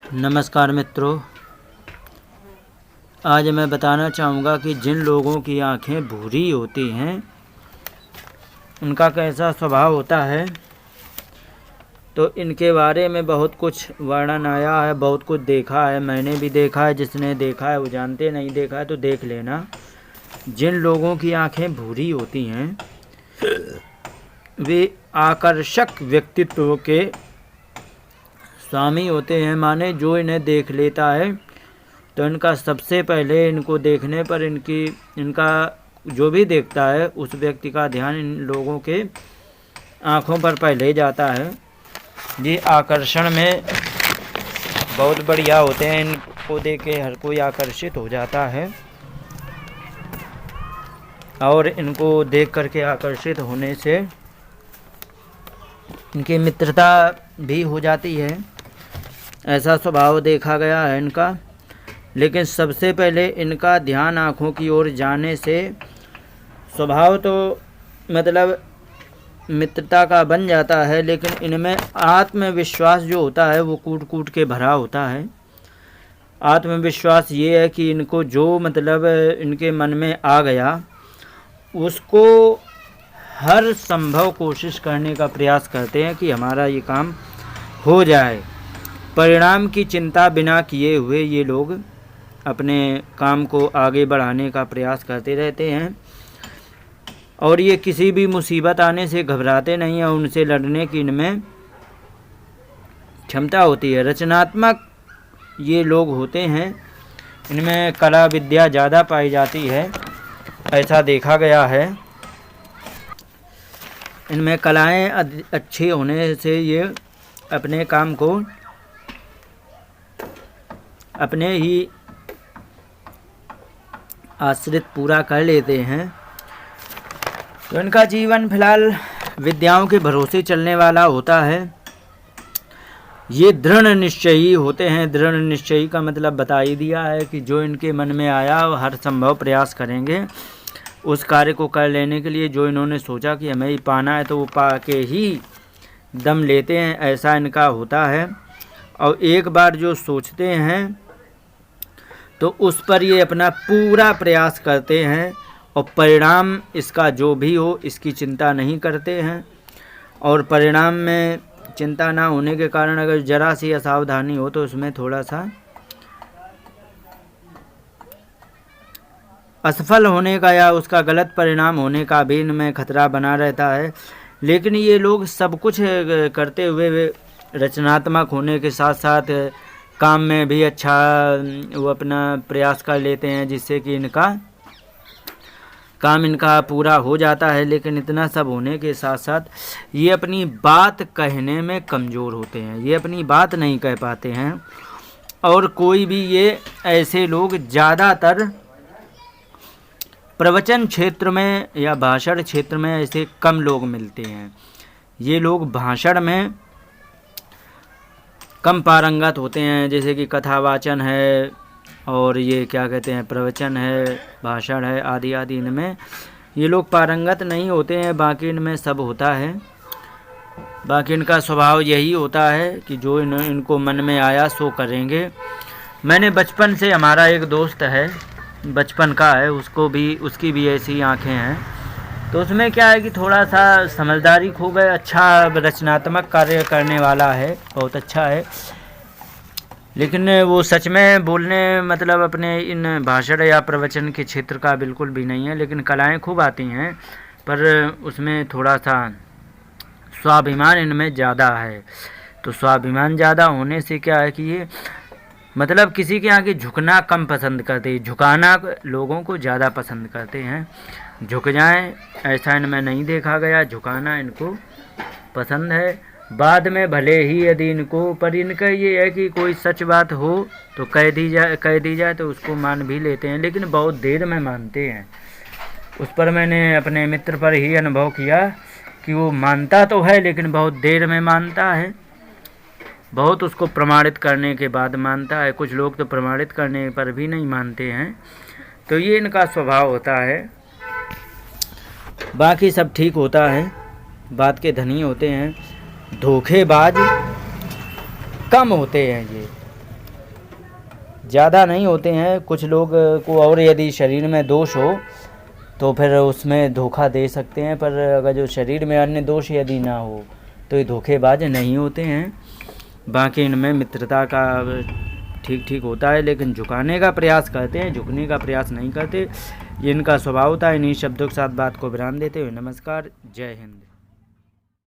नमस्कार मित्रों, आज मैं बताना चाहूँगा कि जिन लोगों की आँखें भूरी होती हैं उनका कैसा स्वभाव होता है। तो इनके बारे में बहुत कुछ वर्णन आया है, बहुत कुछ देखा है, मैंने भी देखा है। जिसने देखा है वो जानते, नहीं देखा है तो देख लेना। जिन लोगों की आँखें भूरी होती हैं वे आकर्षक व्यक्तित्व के स्वामी होते हैं। माने जो इन्हें देख लेता है तो इनका सबसे पहले इनको देखने पर इनका जो भी देखता है उस व्यक्ति का ध्यान इन लोगों के आँखों पर पहले जाता है। ये आकर्षण में बहुत बढ़िया होते हैं। इनको देख के हर कोई आकर्षित हो जाता है और इनको देख करके आकर्षित होने से इनकी मित्रता भी हो जाती है। ऐसा स्वभाव देखा गया है इनका। लेकिन सबसे पहले इनका ध्यान आँखों की ओर जाने से स्वभाव तो मतलब मित्रता का बन जाता है, लेकिन इनमें आत्मविश्वास जो होता है वो कूट कूट के भरा होता है। आत्मविश्वास ये है कि इनको जो मतलब इनके मन में आ गया उसको हर संभव कोशिश करने का प्रयास करते हैं कि हमारा ये काम हो जाए। परिणाम की चिंता बिना किए हुए ये लोग अपने काम को आगे बढ़ाने का प्रयास करते रहते हैं और ये किसी भी मुसीबत आने से घबराते नहीं हैं। उनसे लड़ने की इनमें क्षमता होती है। रचनात्मक ये लोग होते हैं, इनमें कला विद्या ज़्यादा पाई जाती है, ऐसा देखा गया है। इनमें कलाएं अच्छी होने से ये अपने काम को अपने ही आश्रित पूरा कर लेते हैं। तो इनका जीवन फिलहाल विद्याओं के भरोसे चलने वाला होता है। ये दृढ़ निश्चयी होते हैं। दृढ़ निश्चयी का मतलब बता ही दिया है कि जो इनके मन में आया वो हर संभव प्रयास करेंगे उस कार्य को कर लेने के लिए। जो इन्होंने सोचा कि हमें ही पाना है तो वो पा के ही दम लेते हैं, ऐसा इनका होता है। और एक बार जो सोचते हैं तो उस पर ये अपना पूरा प्रयास करते हैं और परिणाम इसका जो भी हो इसकी चिंता नहीं करते हैं। और परिणाम में चिंता ना होने के कारण अगर जरा सी असावधानी हो तो उसमें थोड़ा सा असफल होने का या उसका गलत परिणाम होने का भी इनमें खतरा बना रहता है। लेकिन ये लोग सब कुछ करते हुए रचनात्मक होने के साथ साथ काम में भी अच्छा वो अपना प्रयास कर लेते हैं, जिससे कि इनका काम इनका पूरा हो जाता है। लेकिन इतना सब होने के साथ साथ ये अपनी बात कहने में कमज़ोर होते हैं। ये अपनी बात नहीं कह पाते हैं। और कोई भी ये ऐसे लोग ज़्यादातर प्रवचन क्षेत्र में या भाषण क्षेत्र में ऐसे कम लोग मिलते हैं। ये लोग भाषण में कम पारंगत होते हैं, जैसे कि कथावाचन है और ये क्या कहते हैं प्रवचन है, भाषण है आदि आदि। इनमें ये लोग पारंगत नहीं होते हैं। बाकी इनमें सब होता है। बाकी इनका स्वभाव यही होता है कि जो इनको मन में आया सो करेंगे। मैंने बचपन से, हमारा एक दोस्त है बचपन का है, उसकी भी ऐसी आँखें हैं। तो उसमें क्या है कि थोड़ा सा समझदारी खो गए। अच्छा रचनात्मक कार्य करने वाला है, बहुत अच्छा है। लेकिन वो सच में बोलने मतलब अपने इन भाषण या प्रवचन के क्षेत्र का बिल्कुल भी नहीं है। लेकिन कलाएं खूब आती हैं, पर उसमें थोड़ा सा स्वाभिमान इनमें ज़्यादा है। तो स्वाभिमान ज़्यादा होने से क्या है कि ये मतलब किसी के आगे झुकना कम पसंद करते हैं, झुकाना लोगों को ज़्यादा पसंद करते हैं। झुक जाएं ऐसा इनमें नहीं देखा गया। झुकाना इनको पसंद है। बाद में भले ही यदि इनको, पर इनका ये है कि कोई सच बात हो तो कह दी जाए तो उसको मान भी लेते हैं, लेकिन बहुत देर में मानते हैं। उस पर मैंने अपने मित्र पर ही अनुभव किया कि वो मानता तो है लेकिन बहुत देर में मानता है। बहुत उसको प्रमाणित करने के बाद मानता है। कुछ लोग तो प्रमाणित करने पर भी नहीं मानते हैं। तो ये इनका स्वभाव होता है। बाकी सब ठीक होता है। बात के धनी होते हैं। धोखेबाज कम होते हैं ये। ज़्यादा नहीं होते हैं। कुछ लोग को और यदि शरीर में दोष हो तो फिर उसमें धोखा दे सकते हैं, पर अगर जो शरीर में अन्य दोष यदि ना हो तो ये धोखेबाज नहीं होते हैं। बाकी इनमें मित्रता का ठीक ठीक होता है, लेकिन झुकाने का प्रयास करते हैं, झुकने का प्रयास नहीं करते। ये इनका स्वभाव होता है। इन्हीं शब्दों के साथ बात को विराम देते हुए नमस्कार, जय हिंद।